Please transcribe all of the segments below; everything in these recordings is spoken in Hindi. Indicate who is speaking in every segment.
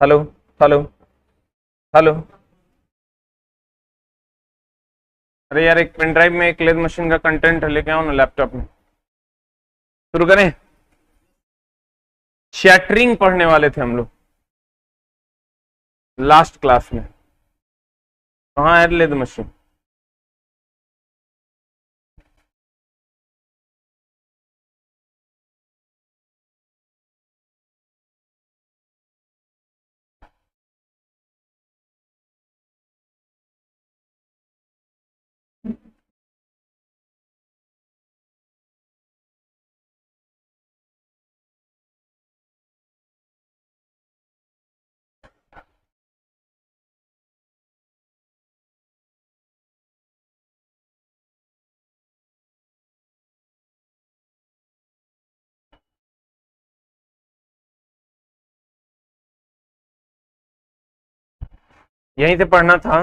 Speaker 1: Hello hello hello. अरे यार, एक पेन ड्राइव में एक लेद मशीन का कंटेंट लेके आओ ना लैपटॉप में। शुरू करें। शैटरिंग पढ़ने वाले थे हम लोग लास्ट क्लास में। कहाँ है लेद मशीन? यहीं से पढ़ना था।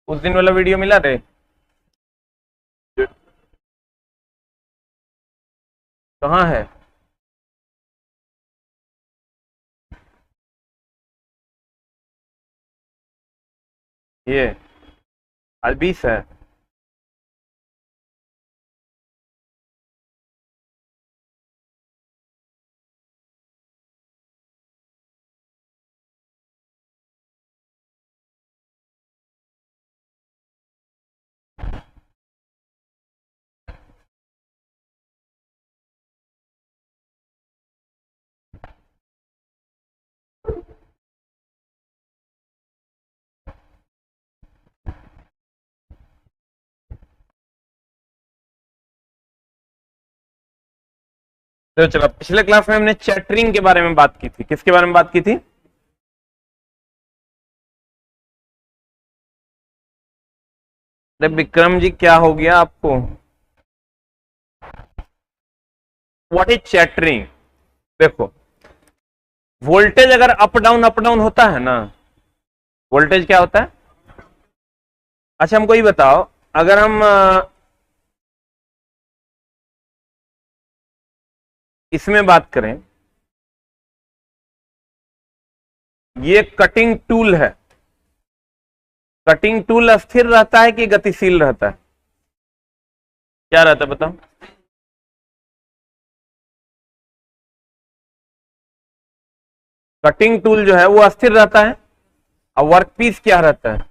Speaker 1: उस दिन वाला वीडियो मिला रे? कहाँ है? ये आज 20 है। तो चलो, पिछले क्लास में हमने चैटरिंग के बारे में बात की थी। किसके बारे में बात की थी? अरे विक्रम जी, क्या हो गया आपको? What is chattering? देखो, वोल्टेज अगर अप डाउन होता है ना, वोल्टेज क्या होता है? अच्छा, हमको ये बताओ, अगर हम इसमें बात करें, ये कटिंग टूल है। कटिंग टूल अस्थिर रहता है कि गतिशील रहता है? क्या रहता है बताओ? कटिंग टूल जो है वो अस्थिर रहता है, और वर्कपीस क्या रहता है?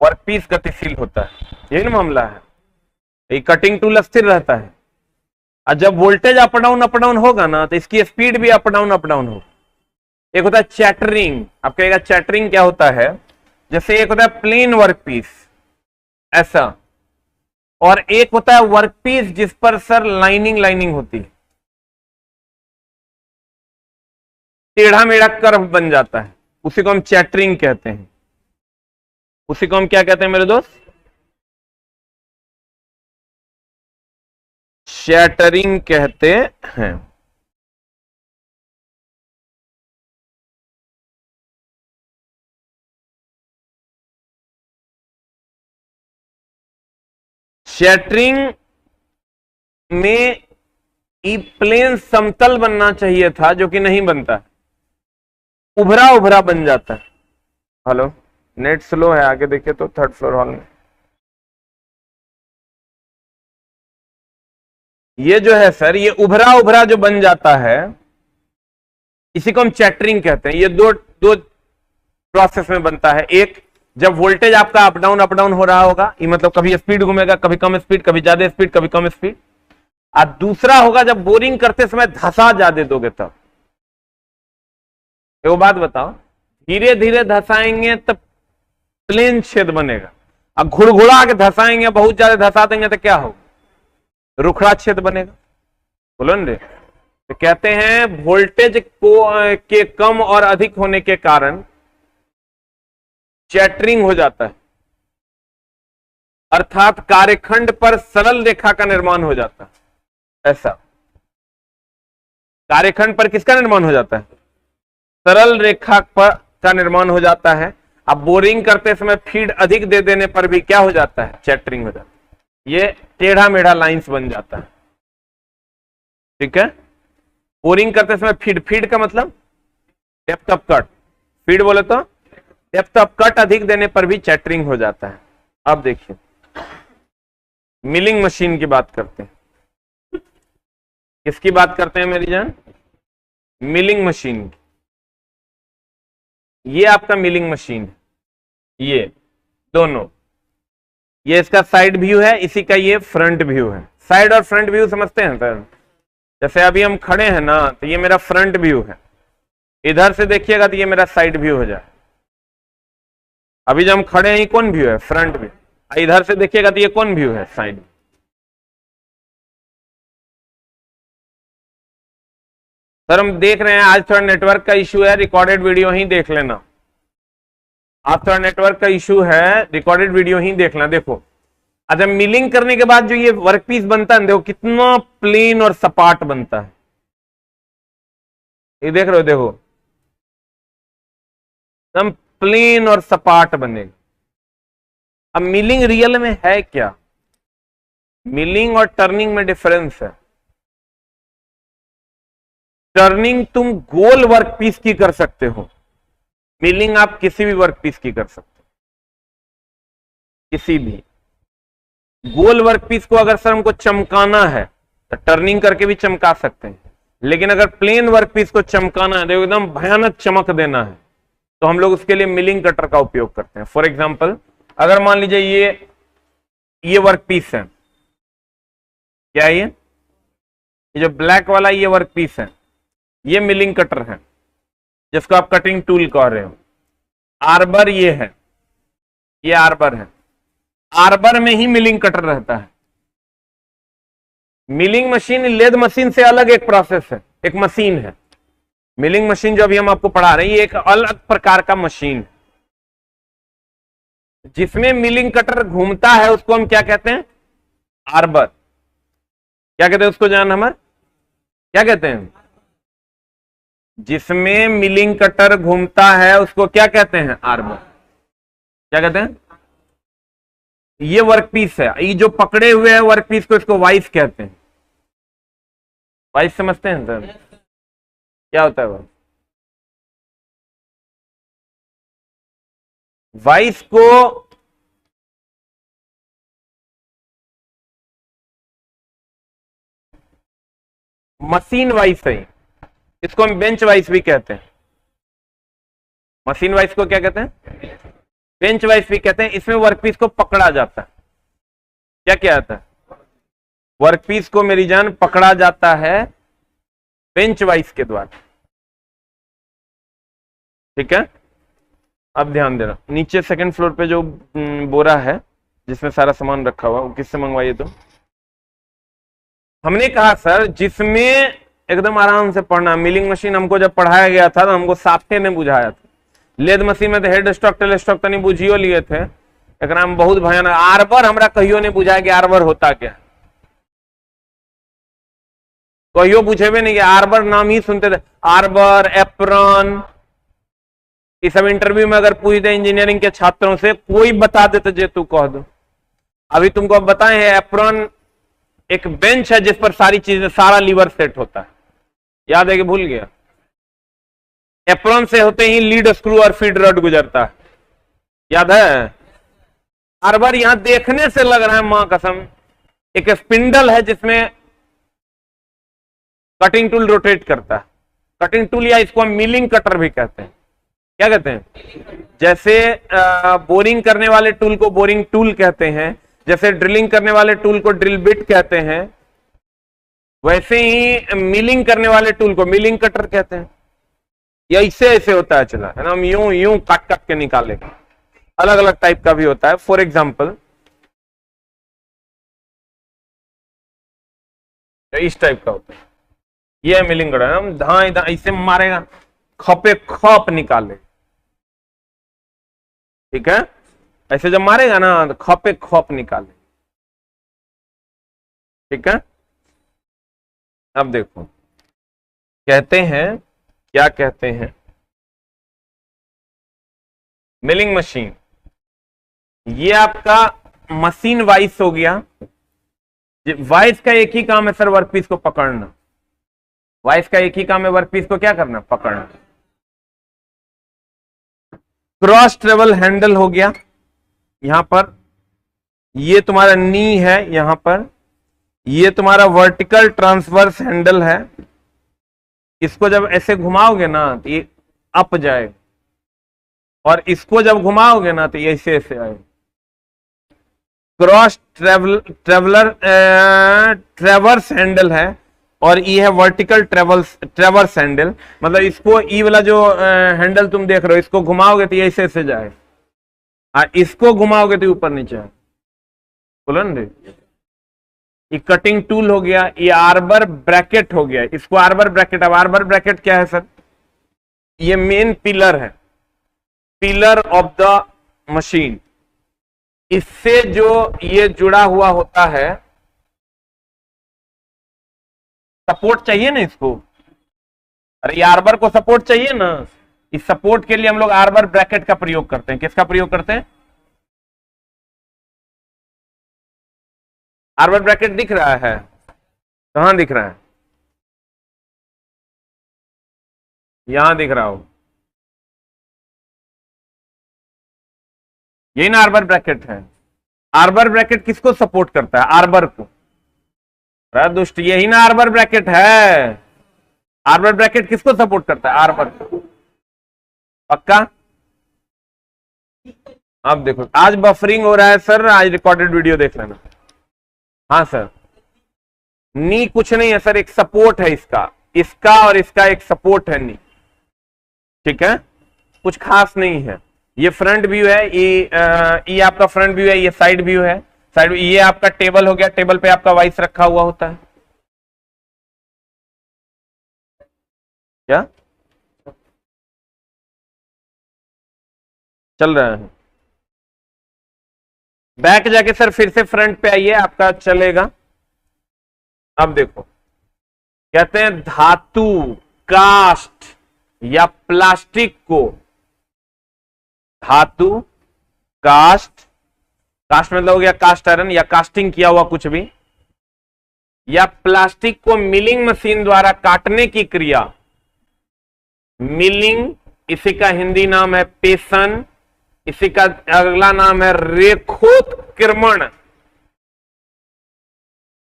Speaker 1: वर्कपीस गतिशील होता है। यही ना मामला है। ये कटिंग टूल अस्थिर रहता है, और जब वोल्टेज अप डाउन होगा ना, तो इसकी स्पीड भी अप डाउन होगा। एक होता है चैटरिंग। आप कहेगा चैटरिंग क्या होता है? जैसे एक होता है प्लेन वर्कपीस, ऐसा, और एक होता है वर्कपीस जिस पर सर लाइनिंग होती है, टेढ़ा मेढ़ा कर्व बन जाता है, उसी को हम चैटरिंग कहते हैं। उसी को हम क्या कहते हैं मेरे दोस्त? शैटरिंग कहते हैं। शैटरिंग में ई प्लेन समतल बनना चाहिए था, जो कि नहीं बनता, उभरा उभरा बन जाता है। हेलो, नेट स्लो है, आगे देखिए तो थर्ड फ्लोर हॉल में। ये जो है सर, ये उभरा उभरा जो बन जाता है, इसी को हम चैटरिंग कहते हैं। ये दो दो प्रोसेस में बनता है। एक, जब वोल्टेज आपका अप डाउन हो रहा होगा, ये मतलब कभी स्पीड घूमेगा, कभी कम स्पीड, कभी ज्यादा स्पीड, कभी कम स्पीड। और दूसरा होगा जब बोरिंग करते समय धसा ज्यादा दोगे तब। एक बात बताओ, धीरे धीरे धसाएंगे तब प्लेन छेद बनेगा, अब घुड़घुड़ा के धसाएंगे, बहुत ज्यादा धसा देंगे तो क्या होगा? रुखड़ा छेद बनेगा। बोलो ना रे। तो कहते हैं वोल्टेज को के कम और अधिक होने के कारण चैटरिंग हो जाता है, अर्थात कार्यखंड पर सरल रेखा का निर्माण हो जाता है। ऐसा कार्यखंड पर किसका निर्माण हो जाता है? सरल रेखा का निर्माण हो जाता है। अब बोरिंग करते समय फीड अधिक दे देने पर भी क्या हो जाता है? चैटरिंग हो जाता है। ये टेढ़ा मेढ़ा लाइंस बन जाता है, ठीक है। बोरिंग करते समय फीड का मतलब डेप्थ ऑफ कट, फीड बोले तो डेप्थ ऑफ कट अधिक देने पर भी चैटरिंग हो जाता है। अब देखिए मिलिंग मशीन की बात करते हैं। किसकी बात करते हैं मेरी जान? मिलिंग मशीन की। ये आपका मिलिंग मशीन है, ये दोनों, ये इसका साइड व्यू है, इसी का ये फ्रंट व्यू है। साइड और फ्रंट व्यू समझते हैं सर? जैसे अभी हम खड़े हैं ना, तो ये मेरा फ्रंट व्यू है, इधर से देखिएगा तो ये मेरा साइड व्यू हो जाए। अभी जब हम खड़े हैं ये कौन व्यू है? Front view. इधर से देखिएगा तो ये कौन व्यू है? साइड। सर हम देख रहे हैं आज थोड़ा नेटवर्क का इश्यू है, रिकॉर्डेड वीडियो ही देख लेना। आप थोड़ा नेटवर्क का इश्यू है, रिकॉर्डेड वीडियो ही देख लेना। देखो अच्छा, मिलिंग करने के बाद जो ये वर्कपीस बनता है, देखो कितना प्लेन और सपाट बनता है। ये देख रहे हो, देखो एकदम प्लेन और सपाट बनेगा। अब मिलिंग रियल में है क्या? मिलिंग और टर्निंग में डिफरेंस है। टर्निंग तुम गोल वर्कपीस की कर सकते हो, मिलिंग आप किसी भी वर्कपीस की कर सकते हो, किसी भी गोल वर्कपीस को। अगर सर हमको चमकाना है तो टर्निंग करके भी चमका सकते हैं, लेकिन अगर प्लेन वर्कपीस को चमकाना है, तो एकदम भयानक चमक देना है, तो हम लोग उसके लिए मिलिंग कटर का उपयोग करते हैं। फॉर एग्जांपल अगर मान लीजिए ये वर्कपीस है, क्या है ये जो ब्लैक वाला ये वर्कपीस है, ये मिलिंग कटर है जिसको आप कटिंग टूल कह रहे हो। आर्बर ये है, ये आर्बर है। आर्बर में ही मिलिंग कटर रहता है। मिलिंग मशीन लेद मशीन से अलग एक प्रोसेस है, एक मशीन है। मिलिंग मशीन जो अभी हम आपको पढ़ा रहे हैं, ये एक अलग प्रकार का मशीन है जिसमें मिलिंग कटर घूमता है, उसको हम क्या कहते हैं? आर्बर। क्या कहते हैं उसको जान हमर? क्या कहते हैं? जिसमें मिलिंग कटर घूमता है उसको क्या कहते हैं? आर्बर। क्या कहते हैं? ये वर्कपीस है, ये जो पकड़े हुए है वर्कपीस को, इसको वाइस कहते हैं। वाइस समझते हैं सर? क्या होता है वो? वाइस को मशीन वाइस है, इसको हम बेंच वाइस भी कहते हैं। मशीन वाइस को क्या कहते हैं? बेंच वाइस भी कहते हैं। इसमें वर्कपीस को पकड़ा जाता है। क्या क्या आता है? वर्कपीस को मेरी जान पकड़ा जाता है बेंच वाइस के द्वारा, ठीक है। अब ध्यान देना, नीचे सेकंड फ्लोर पे जो बोरा है जिसमें सारा सामान रखा हुआ, वो किससे मंगवाइए? तो हमने कहा सर जिसमें एकदम आराम से पढ़ना। मिलिंग मशीन हमको जब पढ़ाया गया था तो हमको साफे ने बुझाया था। लेद मशीन में तो हेड स्टॉक टेल स्टॉक तो नहीं बुझियो लिए थे, एक नाम बहुत भयानक। आर्बर हमरा कहियो नहीं बुझाया कि आर्बर होता क्या, कहियो बुझेबे नहीं कि आर्बर नाम ही सुनते थे। आर्बर, एप्रॉन, ये सब इंटरव्यू में अगर पूछ दे इंजीनियरिंग के छात्रों से, कोई बता देते जे तू कह दो। अभी तुमको अब बताए हैं, एप्रॉन एक बेंच है जिस पर सारी चीजें, सारा लीवर सेट होता है। याद है कि भूल गया? एप्रॉन से होते ही लीड स्क्रू और फीड रड गुजरता है, याद है? आर्बर यहां देखने से लग रहा है मां कसम एक स्पिंडल है जिसमें कटिंग टूल रोटेट करता है। कटिंग टूल या इसको हम मिलिंग कटर भी कहते हैं। क्या कहते हैं? जैसे बोरिंग करने वाले टूल को बोरिंग टूल कहते हैं, जैसे ड्रिलिंग करने वाले टूल को ड्रिल बिट कहते हैं, वैसे ही मिलिंग करने वाले टूल को मिलिंग कटर कहते हैं। या इससे ऐसे होता है, चला है ना, हम यूं यूं काट काट के निकालेंगे। अलग अलग टाइप का भी होता है। फॉर एग्जाम्पल इस टाइप का होता है, ये है मिलिंग कटर। हम धाए धाए ऐसे मारेगा, खपे खप निकाले। ठीक है, ऐसे जब मारेगा ना तो खपे खप निकाले। ठीक है, अब देखो कहते हैं, क्या कहते हैं, मिलिंग मशीन, ये आपका मशीन वाइस हो गया। वाइस का एक ही काम है सर, वर्कपीस को पकड़ना। वाइस का एक ही काम है, वर्कपीस को क्या करना, पकड़ना। क्रॉस ट्रेवल हैंडल हो गया, यहां पर ये तुम्हारा नी है, यहां पर ये तुम्हारा वर्टिकल ट्रांसवर्स हैंडल है। इसको जब ऐसे घुमाओगे ना तो ये अप जाए, और इसको जब घुमाओगे ना तो ये ऐसे ऐसे आए। क्रॉस ट्रेवर्स हैंडल है, और ये है वर्टिकल ट्रेवर्स हैंडल। मतलब इसको ई वाला जो हैंडल तुम देख रहे हो, इसको घुमाओगे तो ये ऐसे ऐसे जाए, और इसको घुमाओगे तो ऊपर नीचे आए। बोलो ना, ये कटिंग टूल हो गया, ये आर्बर ब्रैकेट हो गया। इसको आर्बर ब्रैकेट, अब आर्बर ब्रैकेट क्या है सर, ये मेन पिलर है, पिलर ऑफ द मशीन। इससे जो ये जुड़ा हुआ होता है, सपोर्ट चाहिए ना इसको, अरे ये आर्बर को सपोर्ट चाहिए ना, इस सपोर्ट के लिए हम लोग आर्बर ब्रैकेट का प्रयोग करते हैं। किसका प्रयोग करते हैं, आर्बर ब्रैकेट दिख रहा है, कहां दिख रहा है, यहां दिख रहा हो, यही ना आर्बर ब्रैकेट है। आर्बर ब्रैकेट किसको सपोर्ट करता है, आर्बर को। दुष्ट, यही ना आर्बर ब्रैकेट है। आर्बर ब्रैकेट किसको सपोर्ट करता है, आर्बर को। पक्का। अब देखो, आज बफरिंग हो रहा है सर, आज रिकॉर्डेड वीडियो देख लेना। हाँ सर, नी कुछ नहीं है सर, एक सपोर्ट है इसका, इसका और इसका एक सपोर्ट है नी। ठीक है, कुछ खास नहीं है। ये फ्रंट व्यू है, ये आपका फ्रंट व्यू है, ये साइड व्यू है। साइड, ये आपका टेबल हो गया, टेबल पे आपका वाइस रखा हुआ होता है। क्या चल रहा है, बैक जाके सर फिर से फ्रंट पे आइए, आपका चलेगा। अब देखो, कहते हैं धातु, कास्ट या प्लास्टिक को, धातु, कास्ट, कास्ट मतलब हो गया कास्ट आयरन या कास्टिंग किया हुआ कुछ भी, या प्लास्टिक को मिलिंग मशीन द्वारा काटने की क्रिया, मिलिंग, इसी का हिंदी नाम है पेशन, इसी का अगला नाम है रेखोत्कीर्णन।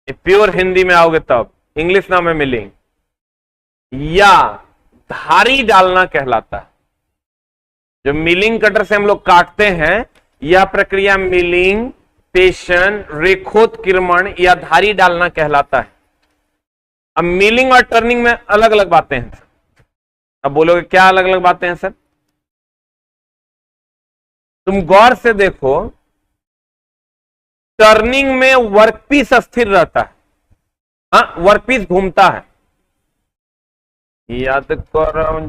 Speaker 1: प्योर हिंदी में आओगे तब, इंग्लिश नाम है मिलिंग, या धारी डालना कहलाता है। जो मिलिंग कटर से हम लोग काटते हैं, यह प्रक्रिया मिलिंग, पेशन, रेखोत्कीर्णन या धारी डालना कहलाता है। अब मिलिंग और टर्निंग में अलग अलग बातें हैं। अब बोलोगे क्या अलग अलग बातें हैं सर, तुम गौर से देखो, टर्निंग में वर्कपीस अस्थिर रहता है, हाँ वर्कपीस घूमता है। याद करो,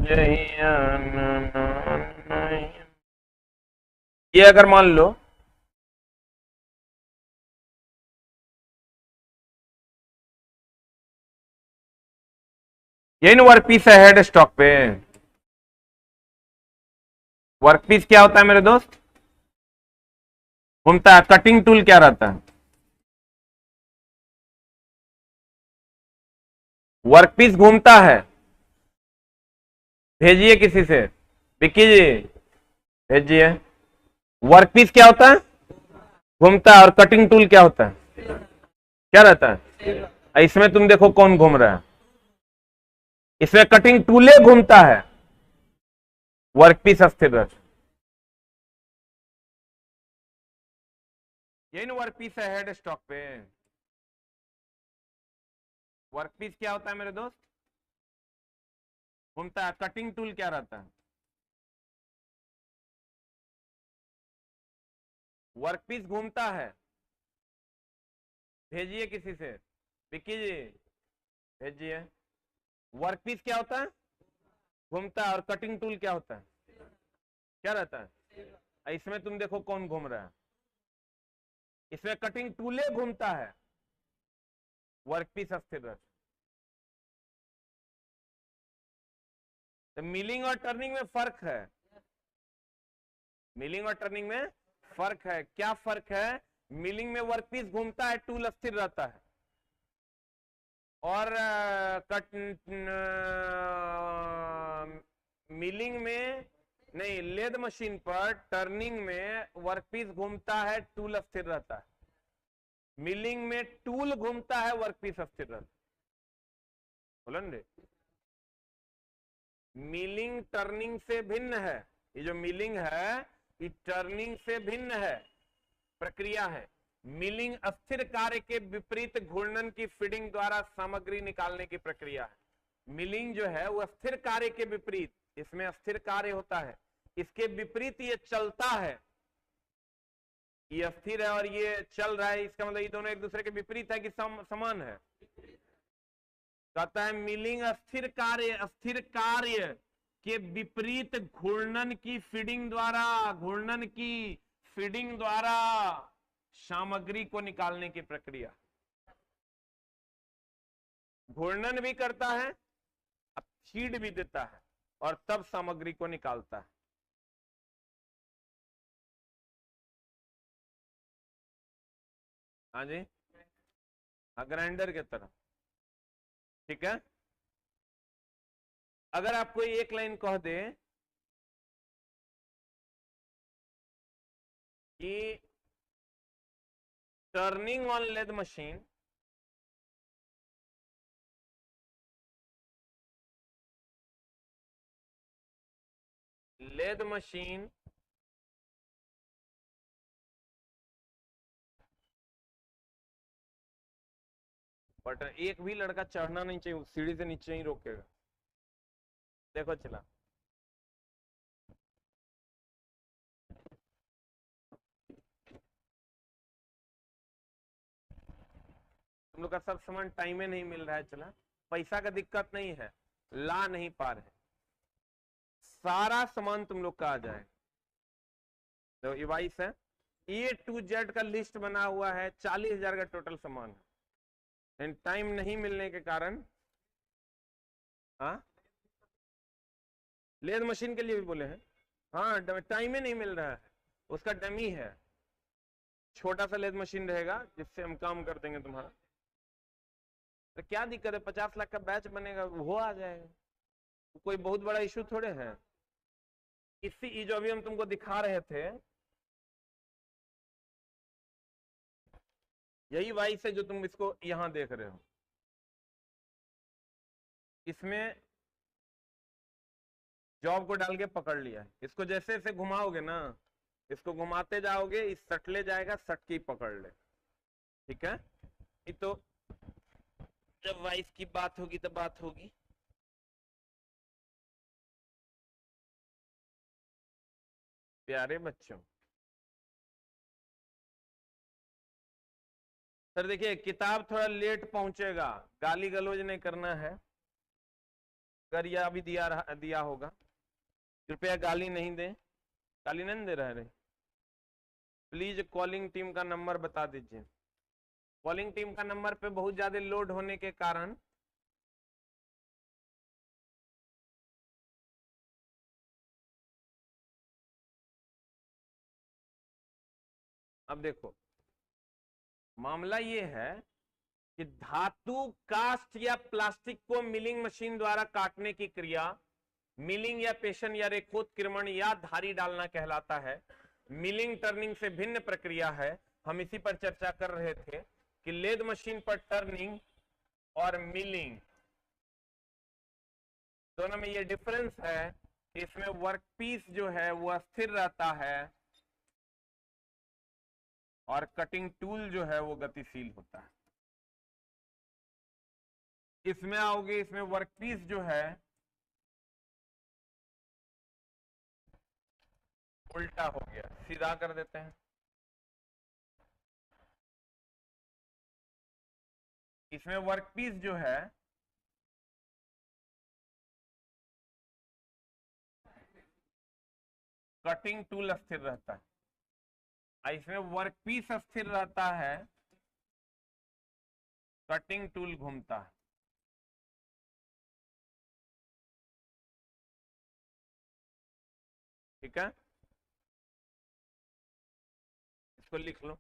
Speaker 1: ये अगर मान लो यही ना वर्कपीस है हेड स्टॉक पे। वर्कपीस क्या होता है मेरे दोस्त, घूमता है। कटिंग टूल क्या रहता है, वर्कपीस घूमता है। भेजिए किसी से, विक्की जी भेजिए। वर्कपीस क्या होता है, घूमता है। और कटिंग टूल क्या होता है, क्या रहता है। इसमें तुम देखो कौन घूम रहा है, इसमें कटिंग टूले घूमता है, वर्कपीस अस्थिर रहता है। यही ना वर्कपीस है हेड स्टॉक पे। वर्कपीस क्या होता है मेरे दोस्त, घूमता है। कटिंग टूल क्या रहता है, वर्कपीस घूमता है। भेजिए किसी से, विक्की जी भेजिए। वर्कपीस क्या होता है, घूमता है। और कटिंग टूल क्या होता है, क्या रहता है, इसमें तुम देखो कौन घूम रहा है, इसमें कटिंग टूले घूमता है, वर्कपीस अस्थिर रहता है। तो मिलिंग और टर्निंग में फर्क है, मिलिंग और टर्निंग में फर्क है। क्या फर्क है? मिलिंग में वर्कपीस घूमता है, टूल अस्थिर रहता है, और मिलिंग में नहीं, लेद मशीन पर टर्निंग में वर्कपीस घूमता है, टूल अस्थिर रहता है। मिलिंग में टूल घूमता है, वर्कपीस अस्थिर रहता है। बोलन रे, मिलिंग टर्निंग से भिन्न है। ये जो मिलिंग है ये टर्निंग से भिन्न है, प्रक्रिया है। मिलिंग अस्थिर कार्य के विपरीत घूर्णन की फीडिंग द्वारा सामग्री निकालने की प्रक्रिया है। मिलिंग जो है वो स्थिर कार्य के विपरीत, इसमें अस्थिर कार्य होता है, इसके विपरीत ये चलता है। ये अस्थिर है और ये चल रहा है, इसका मतलब ये दोनों एक दूसरे के विपरीत है कि समान है। कहता है मिलिंग अस्थिर कार्य के विपरीत घूर्णन की फीडिंग द्वारा सामग्री को निकालने की प्रक्रिया। घूर्णन भी करता है, फीड भी देता है, और तब सामग्री को निकालता है। हाँ जी, ग्राइंडर की तरह। ठीक है, अगर आपको एक लाइन कह दे कि turning on lathe machine button, एक भी लड़का चढ़ना नहीं चाहिए, सीढ़ी से नीचे ही रोकेगा। देखो चला, तुम लोग का सब सामान टाइम में नहीं मिल रहा है। चला, पैसा का दिक्कत नहीं है, ला नहीं पा रहे, सारा सामान तुम लोग का आ जाए। तो इवाइस है, A to Z का लिस्ट बना हुआ है, 40,000 का टोटल सामान है। टाइम नहीं मिलने के कारण, हाँ लेद मशीन के लिए भी बोले हैं, हाँ टाइम ही नहीं मिल रहा है, उसका डमी है, छोटा सा लेद मशीन रहेगा जिससे हम काम कर देंगे तुम्हारा। तो क्या दिक्कत है, 50 लाख का बैच बनेगा, वो आ जाएगा, कोई बहुत बड़ा इशू थोड़े है। इसी जो अभी हम तुमको दिखा रहे थे, यही वाइस है जो तुम इसको यहां देख रहे हो। इसमें जॉब को डाल के पकड़ लिया है, इसको जैसे जैसे घुमाओगे ना, इसको घुमाते जाओगे, इस सटले जाएगा, सट के पकड़ ले। ठीक है, ये तो जब वाइस की बात होगी तब बात होगी। प्यारे बच्चों, सर देखिए किताब थोड़ा लेट पहुंचेगा, गाली गलौज नहीं करना है, कर या अभी दिया होगा, कृपया गाली नहीं दे, गाली नहीं दे रहे। प्लीज कॉलिंग टीम का नंबर बता दीजिए। कॉलिंग टीम का नंबर पे बहुत ज्यादा लोड होने के कारण अब देखो मामला ये है कि धातु, कास्ट या प्लास्टिक को मिलिंग मशीन द्वारा काटने की क्रिया मिलिंग या पेशन या रेखोत्कीर्णन या धारी डालना कहलाता है। मिलिंग टर्निंग से भिन्न प्रक्रिया है। हम इसी पर चर्चा कर रहे थे कि लेद मशीन पर टर्निंग और मिलिंग दोनों में ये डिफरेंस है कि इसमें वर्कपीस जो है वो अस्थिर रहता है और कटिंग टूल जो है वो गतिशील होता है। इसमें आओगे, इसमें वर्कपीस जो है उल्टा हो गया, सीधा कर देते हैं। इसमें वर्कपीस जो है कटिंग टूल अस्थिर रहता है, इसमें वर्कपीस अस्थिर रहता है, कटिंग टूल घूमता है। ठीक है, इसको लिख लो।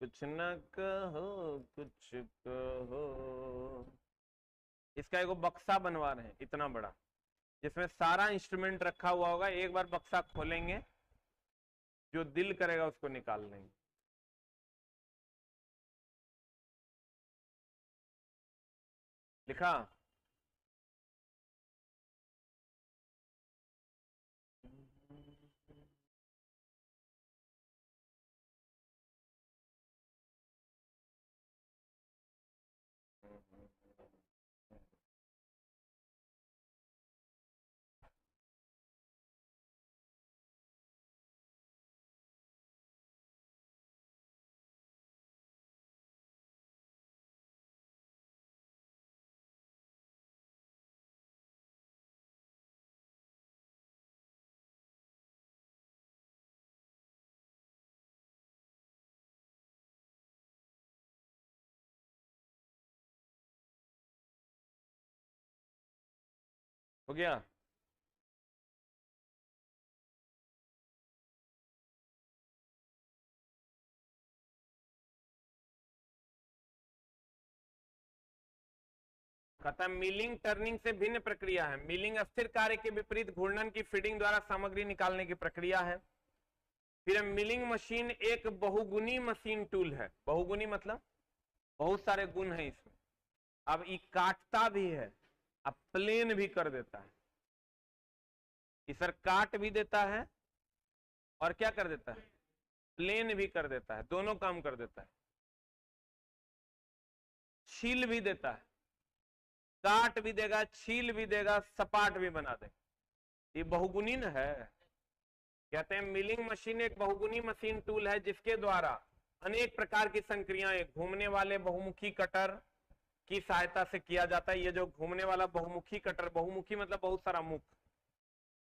Speaker 1: कुछ न कहो कुछ कहो। इसका एगो बक्सा बनवा रहे हैं इतना बड़ा, जिसमें सारा इंस्ट्रूमेंट रखा हुआ होगा। एक बार बक्सा खोलेंगे, जो दिल करेगा उसको निकाल लेंगे। लिखा? हो गया? खत्म। मिलिंग टर्निंग से भिन्न प्रक्रिया है। मिलिंग अस्थिर कार्य के विपरीत घूर्णन की फीडिंग द्वारा सामग्री निकालने की प्रक्रिया है। फिर मिलिंग मशीन एक बहुगुणी मशीन टूल है। बहुगुणी मतलब बहुत सारे गुण हैं इसमें। अब ये काटता भी है, अब प्लेन भी कर देता है। सर काट भी देता है और क्या कर देता है, प्लेन भी कर देता है, दोनों काम कर देता है। छील भी देता है, काट भी देगा, छील भी देगा, सपाट भी बना देगा। ये बहुगुणी न है। कहते हैं मिलिंग मशीन एक बहुगुणी मशीन टूल है, जिसके द्वारा अनेक प्रकार की संक्रियाएं घूमने वाले बहुमुखी कटर की सहायता से किया जाता है। ये जो घूमने वाला बहुमुखी कटर, बहुमुखी मतलब बहुत सारा मुख।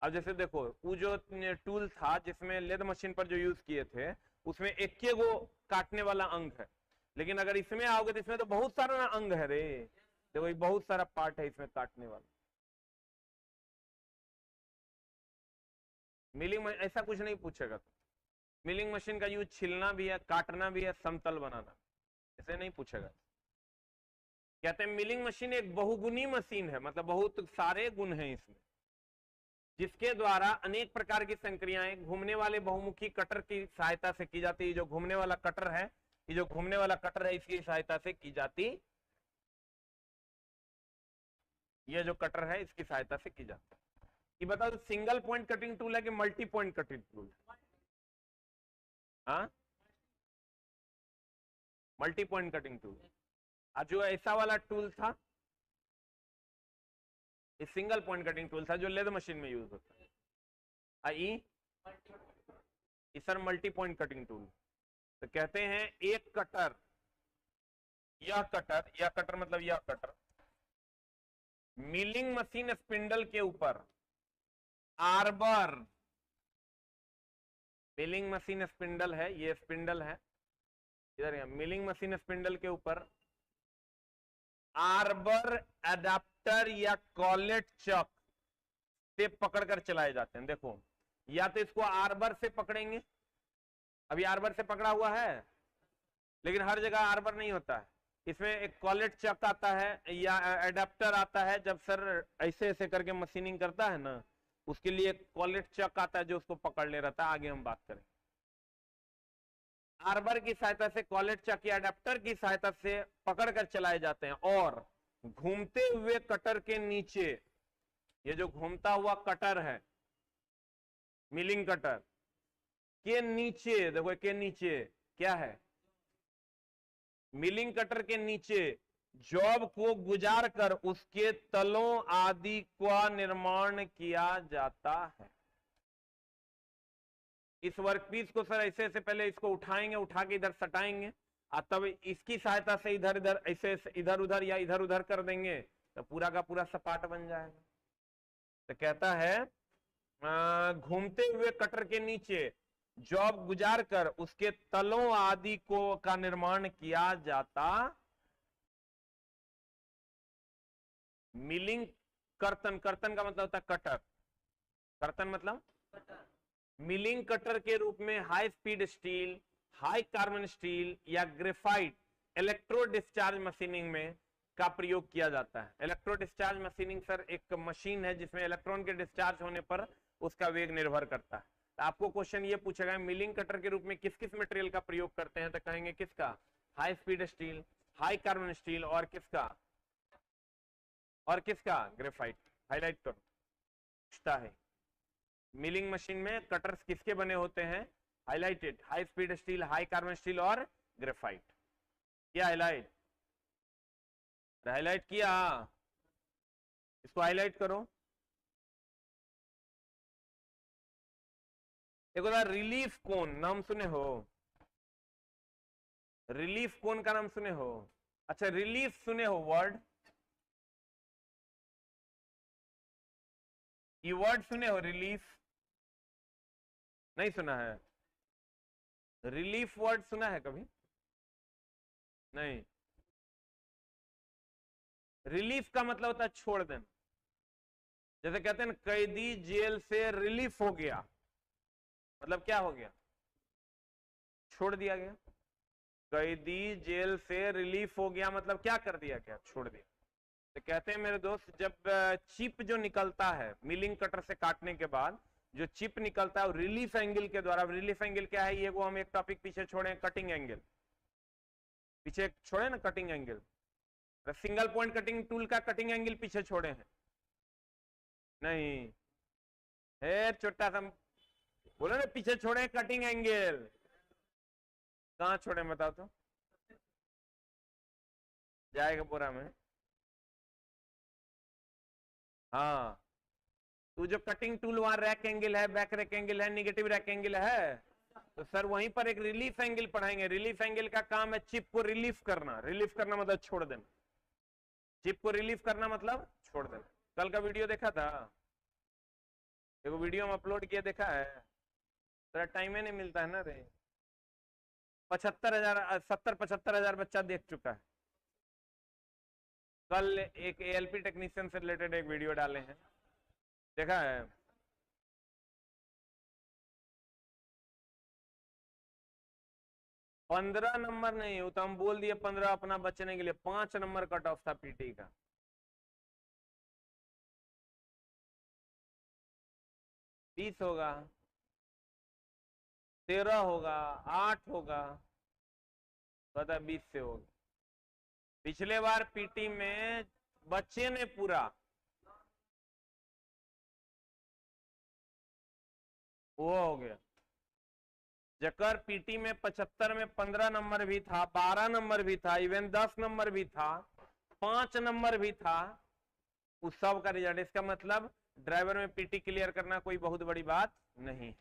Speaker 1: अब जैसे देखो, वो जो टूल था जिसमें लेद मशीन पर जो यूज किए थे, उसमें एक गो काटने वाला अंग है। लेकिन अगर इसमें आओगे तो इसमें तो बहुत सारा ना अंग है रे। देखो, बहुत सारा पार्ट है इसमें काटने वाला। मिलिंग ऐसा कुछ नहीं पूछेगा तो। मिलिंग मशीन का यूज छिलना भी है, काटना भी है, समतल बनाना, इसे नहीं पूछेगा। कहते हैं मिलिंग मशीन एक बहुगुणी मशीन है, मतलब बहुत सारे गुण हैं इसमें, जिसके द्वारा अनेक प्रकार की संक्रियाएं घूमने वाले बहुमुखी कटर की सहायता से की जाती है। जो घूमने वाला कटर है, ये जो घूमने वाला कटर है, इसकी सहायता से की जाती, ये जो कटर है इसकी सहायता से की जाती है। ये बताओ, सिंगल पॉइंट कटिंग टूल है कि मल्टी पॉइंट कटिंग टूल है? हाँ, मल्टी पॉइंट कटिंग टूल। आज जो ऐसा वाला टूल था, ये सिंगल पॉइंट कटिंग टूल था, जो लेद मशीन में यूज होता है। आई सर मल्टी पॉइंट कटिंग टूल। तो कहते हैं एक कटर, यह कटर मतलब यह कटर मिलिंग मशीन स्पिंडल के ऊपर आर्बर, मिलिंग मशीन स्पिंडल है, ये स्पिंडल है इधर, मिलिंग मशीन स्पिंडल के ऊपर आर्बर एडाप्टर या कॉलेट चक से पकड़कर चलाए जाते हैं। देखो, या तो इसको आर्बर से पकड़ेंगे, अभी आर्बर से पकड़ा हुआ है, लेकिन हर जगह आर्बर नहीं होता है। इसमें एक कॉलेट चक आता है या एडाप्टर आता है। जब सर ऐसे ऐसे करके मशीनिंग करता है ना, उसके लिए कॉलेट चक आता है जो उसको पकड़ ले रहता है। आगे हम बात करें। आर्बर की सहायता से, कॉलेट चक या एडाप्टर की सहायता से पकड़कर चलाए जाते हैं। और घूमते हुए कटर के नीचे, ये जो घूमता हुआ कटर है, मिलिंग कटर के नीचे, देखो के नीचे क्या है, मिलिंग कटर के नीचे जॉब को गुजार कर उसके तलों आदि का निर्माण किया जाता है। इस वर्कपीस को सर ऐसे ऐसे पहले इसको उठाएंगे, उठा के इधर सटाएंगे, और तब इसकी सहायता से इधर इधर ऐसे इधर उधर या इधर उधर कर देंगे, तो पूरा का पूरा सपाट बन जाएगा। तो कहता है घूमते हुए कटर के नीचे जॉब गुजार कर उसके तलों आदि को का निर्माण किया जाता मिलिंग कर्तन। कर्तन का मतलब होता है कटर, कर्तन मतलब मिलिंग कटर के रूप में high speed steel, high carbon steel या ग्रेफाइट इलेक्ट्रो डिस्चार्ज मशीनिंग में का प्रयोग किया जाता है। इलेक्ट्रो डिस्चार्ज मशीनिंग सर एक मशीन है जिसमें इलेक्ट्रॉन के डिस्चार्ज होने पर उसका वेग निर्भर करता है। तो आपको क्वेश्चन ये पूछा गया मिलिंग कटर के रूप में किस किस मटेरियल का प्रयोग करते हैं, तो कहेंगे किसका, high speed steel, high carbon steel और किसका ग्रेफाइट। हाईलाइट करो, पूछता है मिलिंग मशीन में कटर्स किसके बने होते हैं, highlighted, high speed steel, high carbon steel और ग्रेफाइट। क्या हाईलाइट, हाईलाइट किया, इसको हाईलाइट करो। एक रिलीफ कोन नाम सुने हो, रिलीफ कोन का नाम सुने हो? अच्छा रिलीफ सुने हो वर्ड, ये वर्ड सुने हो रिलीफ? नहीं सुना है? रिलीफ वर्ड सुना है कभी? नहीं। रिलीफ का मतलब होता है छोड़ देना। जैसे कहते हैं ना कैदी जेल से रिलीफ हो गया, मतलब क्या हो गया, छोड़ दिया गया। कैदी जेल से रिलीफ हो गया मतलब क्या कर दिया गया, छोड़ दिया। तो कहते हैं मेरे दोस्त जब चिप जो निकलता है मिलिंग कटर से काटने के बाद जो चिप निकलता है रिलीफ एंगल के द्वारा, रिलीफ एंगल क्या है ये वो हम एक टॉपिक पीछे छोड़े, कटिंग एंगल पीछे छोड़े ना, cutting angle, single point cutting tool का कटिंग एंगल पीछे छोड़े हैं? नहीं है, छोटा सा बोलो ना, पीछे छोड़े कटिंग एंगल, कहां छोड़े बताओ तो, जाएगा पूरा में। हाँ तो जो कटिंग टूल वहां रैक एंगल है, बैक रैक एंगल है, निगेटिव रैक एंगल है, तो सर वहीं पर एक रिलीफ एंगल पढ़ाएंगे। रिलीफ एंगल का काम है चिप को रिलीफ करना, रिलीफ करना मतलब छोड़ देना, चिप को रिलीफ करना मतलब छोड़ देना। कल का वीडियो देखा था, देखो वीडियो हम अपलोड किया, देखा है? तेरा टाइम ही नहीं मिलता है ना रे। 75,000 70-75,000 बच्चा देख चुका है। कल एक एएलपी टेक्नीशियन से रिलेटेड एक वीडियो डाले हैं, देखा है? पंद्रह नंबर नहीं हो तो हम बोल दिए 15 अपना बचने के लिए, 5 नंबर कट ऑफ था पीटी का। 20 होगा, 13 होगा, 8 होगा, पता 20 से होगा। पिछले बार पीटी में बच्चे ने पूरा वो हो गया, जकर पीटी में 75 में 15 नंबर भी था, 12 नंबर भी था, इवन 10 नंबर भी था, 5 नंबर भी था, उस सब का रिजल्ट। इसका मतलब ड्राइवर में पीटी क्लियर करना कोई बहुत बड़ी बात नहीं।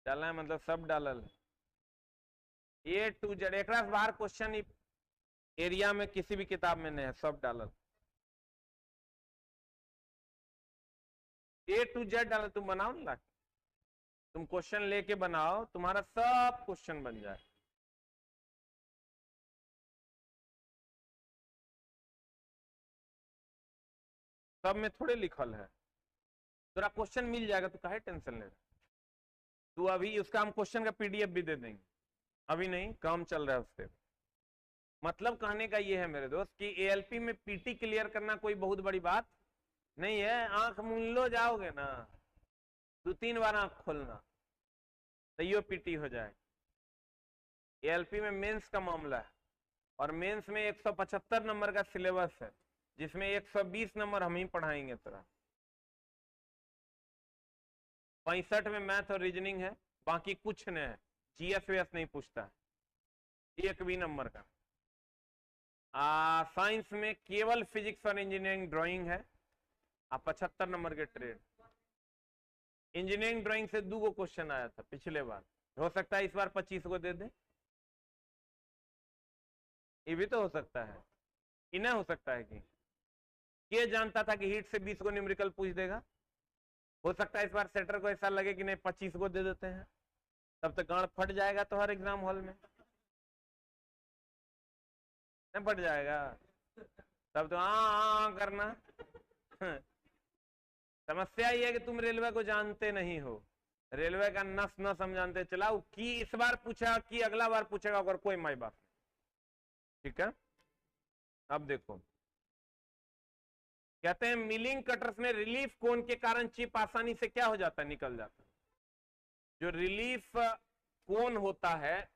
Speaker 1: डालना है मतलब सब डालल, ए टू जेड, एक बाहर क्वेश्चन एरिया में किसी भी किताब में नहीं है, सब डालल, ए टू जेड डाल। तुम बनाओ ना, तुम क्वेश्चन लेके बनाओ, तुम्हारा सब क्वेश्चन बन जाए। सब में थोड़े लिखल है, तेरा क्वेश्चन मिल जाएगा, तू काहे टेंशन ले रहा? तू अभी उसका हम क्वेश्चन का पीडीएफ भी दे देंगे, अभी नहीं, काम चल रहा है उससे। मतलब कहने का ये है मेरे दोस्त कि एएलपी में पीटी क्लियर करना कोई बहुत बड़ी बात नहीं है। आंख मूंद लो जाओगे ना, 2-3 बार आंख खोलना, तैयो पीटी हो जाए। एएलपी में मेंस का मामला है, और मेंस में 175 नंबर का सिलेबस है, जिसमें 120 नंबर हम ही पढ़ाएंगे तेरा। 65 में मैथ और रीजनिंग है, बाकी कुछ नहीं है, जीएस वीएस नहीं पूछता है, 1 भी नंबर का। साइंस में केवल फिजिक्स और इंजीनियरिंग ड्राइंग है, 75 नंबर के ट्रेड। इंजीनियरिंग ड्राइंग से 2 क्वेश्चन आया था पिछले बार, हो सकता है इस बार 25 को दे दे। ये भी तो हो सकता है, इन्हें हो सकता है कि ये जानता था कि हीट से 20 को न्यूमेरिकल पूछ देगा। हो सकता है इस बार सेटर को ऐसा लगे कि नहीं 25 को दे देते हैं, तब तक गांड फट जाएगा तो हर एग्जाम हॉल में नहीं फट जाएगा, तब तो हाँ करना। समस्या ये है कि तुम रेलवे को जानते नहीं हो, रेलवे का नस न समझाते चलाओ कि इस बार पूछा कि अगला बार पूछेगा अगर कोई माई बाप नहीं। ठीक है, अब देखो कहते हैं मिलिंग कटर्स में रिलीफ कोन के कारण चिप आसानी से क्या हो जाता है, निकल जाता है। जो रिलीफ कोन होता है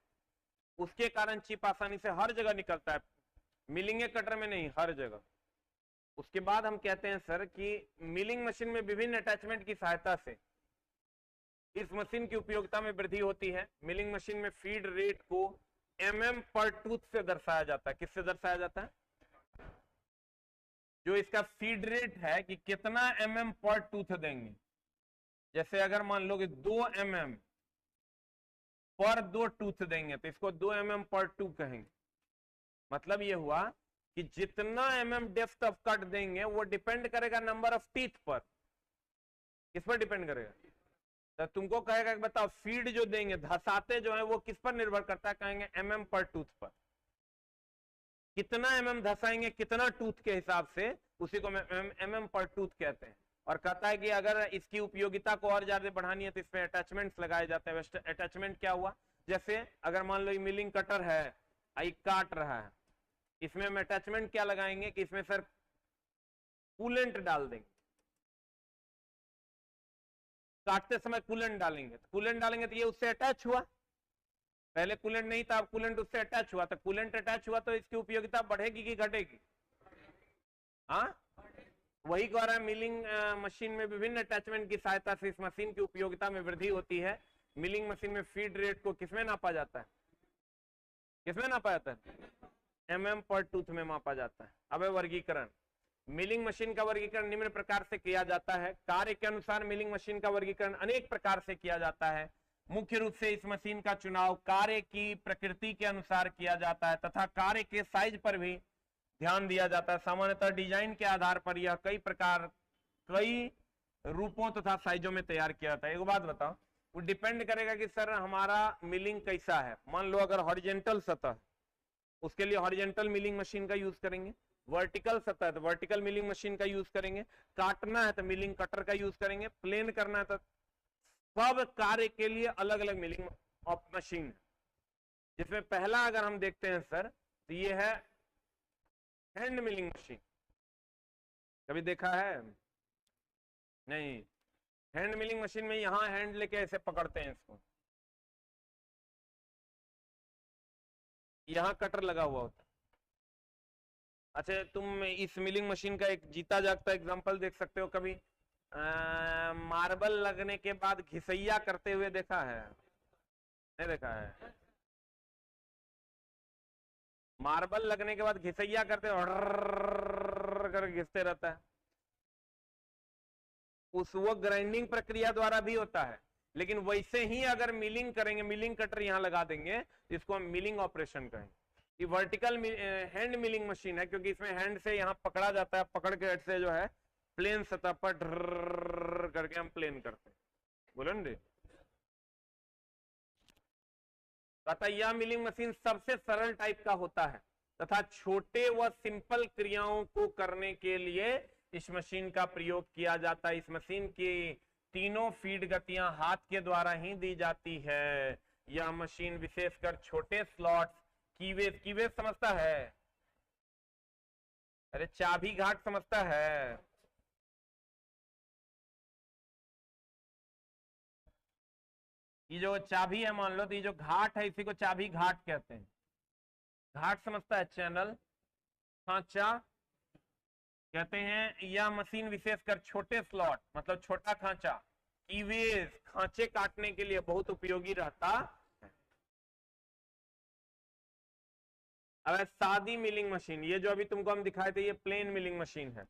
Speaker 1: उसके कारण चिप आसानी से हर जगह निकलता है, मिलिंग कटर में नहीं, हर जगह। उसके बाद हम कहते हैं सर कि मिलिंग मशीन में विभिन्न अटैचमेंट की सहायता से इस मशीन की उपयोगिता में वृद्धि होती है। मिलिंग मशीन में फीड रेट को mm पर टूथ से दर्शाया जाता है। किससे दर्शाया जाता है? जो इसका फीड रेट है कि कितना mm पर टूथ देंगे। जैसे अगर मान लो कि 2 mm पर 2 टूथ देंगे तो इसको 2 mm पर 2 कहेंगे। मतलब यह हुआ कि जितना mm डेप्थ ऑफ कट देंगे वो डिपेंड करेगा नंबर ऑफ टीथ पर। किस पर डिपेंड करेगा? तो तुमको कहेगा कि बताओ फीड जो देंगे धसाते जो है वो किस पर निर्भर करता है, कहेंगे mm पर टूथ पर। कितना mm धसाएंगे कितना टूथ के हिसाब से, उसी को mm पर टूथ कहते हैं। और कहता है कि अगर इसकी उपयोगिता को और ज्यादा बढ़ानी है तो इसमें अटैचमेंट्स लगाए जाते हैं। अटैचमेंट क्या हुआ? जैसे अगर मान लो ये मिलिंग कटर है, आई काट रहा है, इसमें हम अटैचमेंट क्या लगाएंगे कि इसमें सर कूलेंट डाल देंगे। काटते समय कूलेंट डालेंगे, तो कूलेंट डालेंगे तो ये उससे अटैच हुआ। पहले कूलेंट नहीं था, अब कूलेंट उससे अटैच हुआ, तो कूलेंट अटैच हुआ तो इसकी उपयोगिता बढ़ेगी कि घटेगी? हाँ, वही कह रहा है मिलिंग मशीन में विभिन्न अटैचमेंट की सहायता से इस मशीन की उपयोगिता में वृद्धि होती है। मिलिंग मशीन में फीड रेट को किसमें नापा जाता है? किसमें नापा जाता है? mm पर टूथ में मापा जाता है। अब वर्गीकरण। मिलिंग मशीन का वर्गीकरण निम्न प्रकार से किया जाता है। कार्य के अनुसार मिलिंग मशीन का वर्गीकरण अनेक प्रकार से किया जाता है। मुख्य रूप से इस मशीन का चुनाव कार्य की प्रकृति के अनुसार किया जाता है तथा कार्य के साइज पर भी ध्यान दिया जाता है। सामान्यतः डिजाइन के आधार पर यह कई रूपों तथा साइजों में तैयार किया जाता है। एक बात बताओ, वो डिपेंड करेगा कि सर हमारा मिलिंग कैसा है। मान लो अगर हॉरिजेंटल सतह, उसके लिए हॉरिजेंटल मिलिंग मशीन का यूज करेंगे। वर्टिकल सतह है तो वर्टिकल मिलिंग मशीन का यूज करेंगे। काटना है तो मिलिंग कटर का यूज करेंगे। प्लेन करना है तो सब कार्य के लिए अलग अलग मिलिंग मशीन है। जिसमें पहला अगर हम देखते हैं सर तो ये है हैंड मिलिंग मशीन। कभी देखा है? नहीं। हैंड मिलिंग मशीन में यहां हैंड लेके ऐसे पकड़ते हैं इसको, यहां कटर लगा हुआ होता है। अच्छा, तुम इस मिलिंग मशीन का एक जीता जागता एग्जांपल देख सकते हो कभी? मार्बल लगने के बाद घिसैया करते हुए देखा है? नहीं देखा है? मार्बल लगने के बाद घिसैया करते कर घिसते रहता है। वो ग्राइंडिंग प्रक्रिया द्वारा भी होता है, लेकिन वैसे ही अगर मिलिंग करेंगे, मिलिंग कटर यहां लगा देंगे तो इसको हम मिलिंग ऑपरेशन कहेंगे। ये वर्टिकल हैंड मिलिंग मशीन है क्योंकि इसमें हैंड से यहां पकड़ा जाता है, पकड़ के से जो है प्लेन सतह पर ड्रर करके हम प्लेन करते हैं। बोलो ना, कहता यह मिलिंग मशीन सबसे सरल टाइप का होता है तथा छोटे व सिंपल क्रियाओं को करने के लिए इस मशीन का प्रयोग किया जाता है। इस मशीन की तीनों फीड गतियां हाथ के द्वारा ही दी जाती है। यह मशीन विशेषकर छोटे स्लॉट्स, कीवेज समझता है? अरे चाबी घाट समझता है? ये जो चाबी है मान लो, तो ये जो घाट है इसी को चाबी घाट कहते हैं। घाट समझता है? चैनल, खांचा कहते हैं। यह मशीन विशेषकर छोटे स्लॉट मतलब छोटा खांचा, कीवेज खांचे काटने के लिए बहुत उपयोगी रहता है। अब सादी मिलिंग मशीन, ये जो अभी तुमको हम दिखाए थे ये प्लेन मिलिंग मशीन है।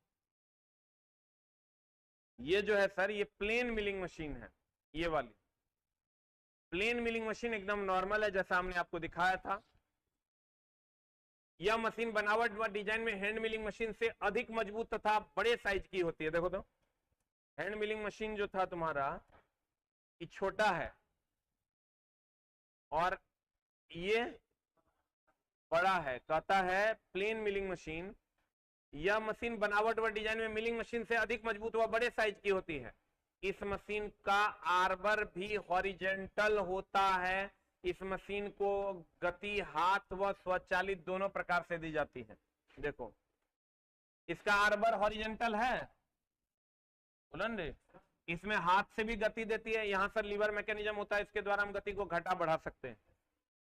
Speaker 1: ये जो है सर ये प्लेन मिलिंग मशीन है। ये वाली प्लेन मिलिंग मशीन एकदम नॉर्मल है जैसा हमने आपको दिखाया था। यह मशीन बनावट व डिजाइन में हैंड मिलिंग मशीन से अधिक मजबूत तथा बड़े साइज की होती है। देखो तो हैंड मिलिंग मशीन जो था तुम्हारा ये छोटा है और ये बड़ा है। कहता है प्लेन मिलिंग मशीन, यह मशीन बनावट व डिजाइन में मिलिंग मशीन से अधिक मजबूत व बड़े साइज की होती है। इस मशीन का आर्बर भी हॉरिजेंटल होता है। इस मशीन को गति हाथ व स्वचालित दोनों प्रकार से दी जाती है। देखो इसका आर्बर हॉरिजेंटल है, बुलंद, इसमें हाथ से भी गति देती है। यहां पर लीवर मैकेनिज्म होता है, इसके द्वारा हम गति को घटा बढ़ा सकते हैं।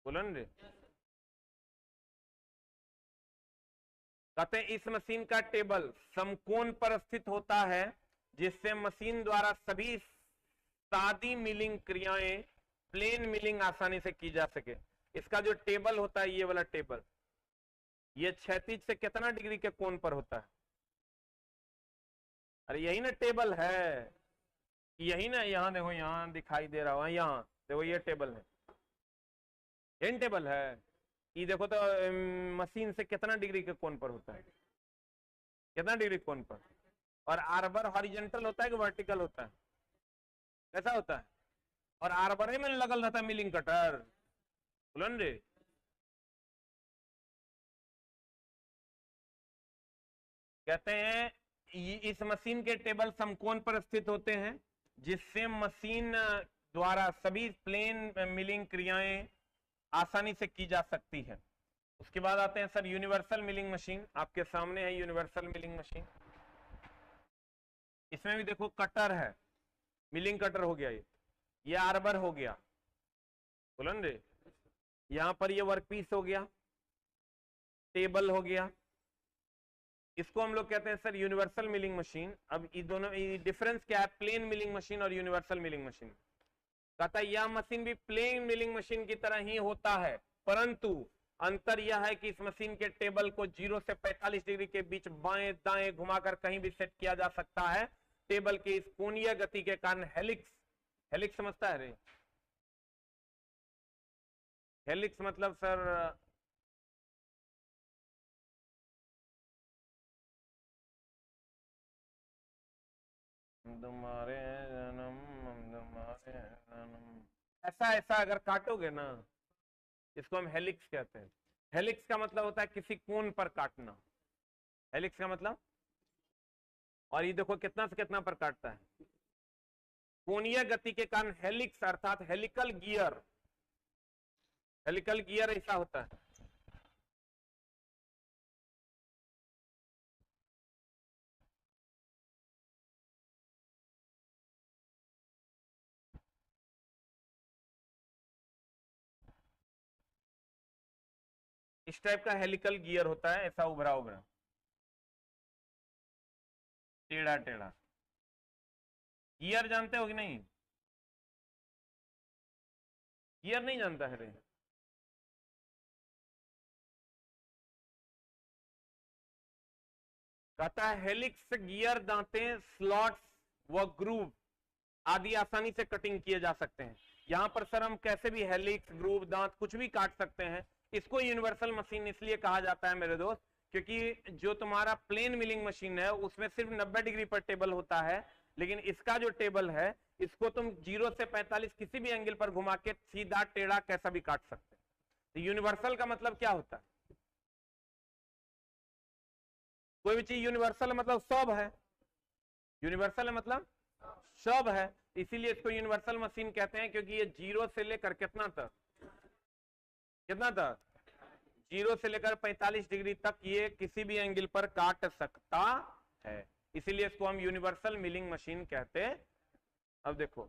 Speaker 1: बुलंद, कहते हैं इस मशीन का टेबल समकोण पर स्थित होता है, जिससे मशीन द्वारा सभी सादी मिलिंग क्रियाएं प्लेन मिलिंग आसानी से की जा सके। इसका जो टेबल होता है, ये वाला टेबल, ये क्षैतिज से कितना डिग्री के कोण पर होता है? अरे यही ना टेबल है, यही ना, यहां देखो, यहां दिखाई दे रहा है, यहां देखो ये टेबल है, यही टेबल है। ये देखो तो मशीन से कितना डिग्री के कोण पर होता है, कितना डिग्री कोण पर। और आर्बर हॉरिजेंटल होता है कि वर्टिकल होता है? कैसा होता है? और आर्बर में लगल रहता है मिलिंग कटर, बुलंद। कहते हैं इस मशीन के टेबल समकोण पर स्थित होते हैं, जिससे मशीन द्वारा सभी प्लेन मिलिंग क्रियाएं आसानी से की जा सकती है। उसके बाद आते हैं सर यूनिवर्सल मिलिंग मशीन। आपके सामने है यूनिवर्सल मिलिंग मशीन। इसमें भी देखो कटर है, मिलिंग कटर हो गया, ये आर्बर हो गया, बुलंद। यहां पर ये वर्कपीस हो गया, टेबल हो गया। इसको हम लोग कहते हैं सर यूनिवर्सल मिलिंग मशीन। अब ये दोनों डिफरेंस क्या है, प्लेन मिलिंग मशीन और यूनिवर्सल मिलिंग मशीन? कहता है यह मशीन भी प्लेन मिलिंग मशीन की तरह ही होता है, परंतु अंतर यह है कि इस मशीन के टेबल को 0 से 45 डिग्री के बीच बाएं दाएं घुमाकर कहीं भी सेट किया जा सकता है। टेबल की इस कोणीय गति के कारण हेलिक्स, हेलिक्स समझता है रे? हेलिक्स मतलब सर तुम्हारे जन्म तुम्हारे जन्म, ऐसा ऐसा अगर काटोगे ना, इसको हम हेलिक्स कहते हैं। हेलिक्स का मतलब होता है किसी कोण पर काटना, हेलिक्स का मतलब। और ये देखो कितना से कितना पर काटता है, कोणीय गति के कारण हेलिक्स अर्थात हेलिकल गियर, हेलिकल गियर ऐसा होता है। इस टाइप का हेलिकल गियर होता है, ऐसा उभरा उभरा, टेढ़ा टेढ़ा। गियर जानते हो कि नहीं? गियर नहीं जानता है रे? कहता है हेलिक्स गियर दांतें स्लॉट्स व ग्रूव आदि आसानी से कटिंग किए जा सकते हैं। यहां पर सर हम कैसे भी हेलिक्स ग्रूव दांत कुछ भी काट सकते हैं। इसको यूनिवर्सल मशीन इसलिए कहा जाता है मेरे दोस्त, क्योंकि जो तुम्हारा प्लेन मिलिंग मशीन है उसमें सिर्फ 90 डिग्री पर टेबल होता है, लेकिन इसका जो टेबल है इसको तुम 0 से 45 किसी भी एंगल पर घुमा के सीधा टेढ़ा कैसा भी काट सकते हैं। तो यूनिवर्सल का मतलब क्या होता है? कोई भी चीज यूनिवर्सल मतलब सब है, यूनिवर्सल है मतलब सब है, इसीलिए इसको यूनिवर्सल मशीन कहते हैं, क्योंकि ये 0 से लेकर कितना तक, कितना तक, 0 से लेकर 45 डिग्री तक ये किसी भी एंगल पर काट सकता है, इसीलिए इसको हम यूनिवर्सल मिलिंग मशीन कहते हैं। अब देखो,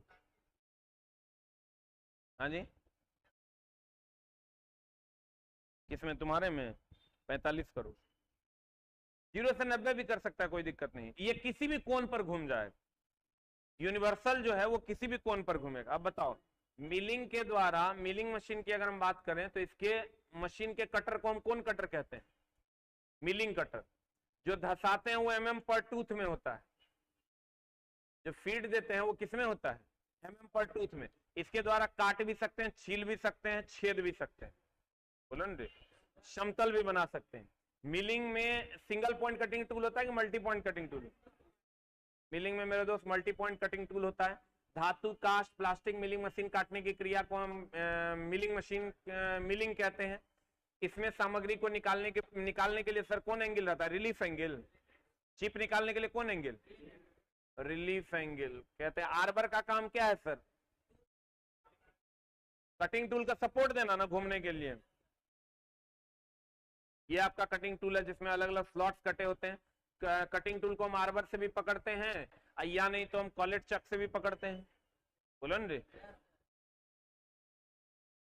Speaker 1: हाँ जी, किसमें, तुम्हारे में 45 करो, 0 से 90 भी कर सकता है, कोई दिक्कत नहीं। ये किसी भी कोण पर घूम जाए, यूनिवर्सल जो है वो किसी भी कोण पर घूमेगा। अब बताओ, मिलिंग के द्वारा, मिलिंग मशीन की अगर हम बात करें तो इसके मशीन के कटर को हम कौन कटर कहते हैं? Milling cutter. जो धसाते हैं वो पर टूथ में होता है, जो फीड देते हैं वो किसमें होता है? पर टूथ में। इसके द्वारा काट भी सकते हैं, छील भी सकते हैं, छेद भी सकते हैं, बोलो ना। समतल भी बना सकते हैं। मिलिंग में सिंगल पॉइंट कटिंग टूल होता है कि multi point cutting tool? Milling में मेरे दोस्त मल्टी पॉइंट कटिंग टूल होता है। धातु, कास्ट, प्लास्टिक मिलिंग मशीन काटने की क्रिया को हम मिलिंग मशीन मिलिंग कहते हैं। इसमें सामग्री को निकालने के लिए सर कौन एंगल रहता है? Relief angle. चिप निकालने के लिए कौन एंगल? Relief angle. कहते हैं आर्बर का काम क्या है सर? कटिंग टूल का सपोर्ट देना ना घूमने के लिए। ये आपका कटिंग टूल है जिसमें अलग अलग स्लॉट्स कटे होते हैं। कटिंग टूल को हम आर्बर से भी पकड़ते हैं या नहीं तो हम कॉलेट चक से भी पकड़ते हैं। बोलो ना रे।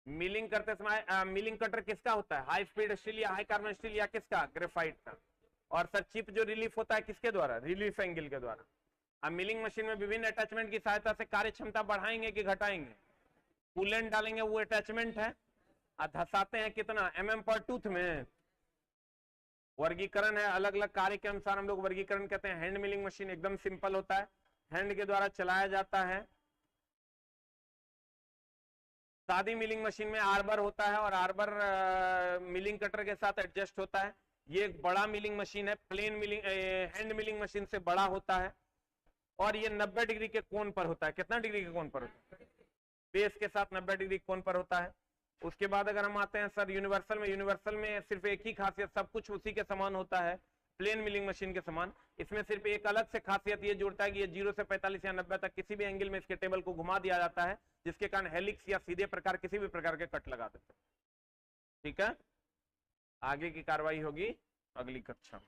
Speaker 1: मिलिंग करते समय मिलिंग कटर किसका होता है? हाई स्पीड स्टील या हाई कार्बन स्टील या किसका? ग्रेफाइट का। और सर चिप जो रिलीफ होता है किसके द्वारा? रिलीफ एंगल के द्वारा। अब मिलिंग मशीन में विभिन्न अटैचमेंट की सहायता से कार्य क्षमता बढ़ाएंगे कि घटाएंगे? कूलेंट डालेंगे, वो अटैचमेंट है। धसाते हैं कितना? पर टूथ में। वर्गीकरण है, अलग अलग कार्य के अनुसार हम लोग वर्गीकरण कहते हैं। हैंड मिलिंग मशीन एकदम सिंपल होता है, हैंड के द्वारा चलाया जाता है। सादी मिलिंग मशीन में आर्बर होता है और आर्बर मिलिंग कटर के साथ एडजस्ट होता है। ये एक बड़ा मिलिंग मशीन है, plane milling hand milling machine से बड़ा होता है और ये 90 डिग्री के कोण पर होता है। कितना डिग्री के कोण पर होता है? बेस के साथ 90 डिग्री कोण पर होता है। उसके बाद अगर हम आते हैं सर यूनिवर्सल में सिर्फ एक ही खासियत, सब कुछ उसी के समान होता है, प्लेन मिलिंग मशीन के समान। इसमें सिर्फ एक अलग से खासियत ये जोड़ता है कि ये 0 से 45 या 90 तक किसी भी एंगल में इसके टेबल को घुमा दिया जाता है, जिसके कारण हेलिक्स या सीधे प्रकार किसी भी प्रकार के कट लगा देते हैं। ठीक है, आगे की कार्रवाई होगी अगली कक्षा में।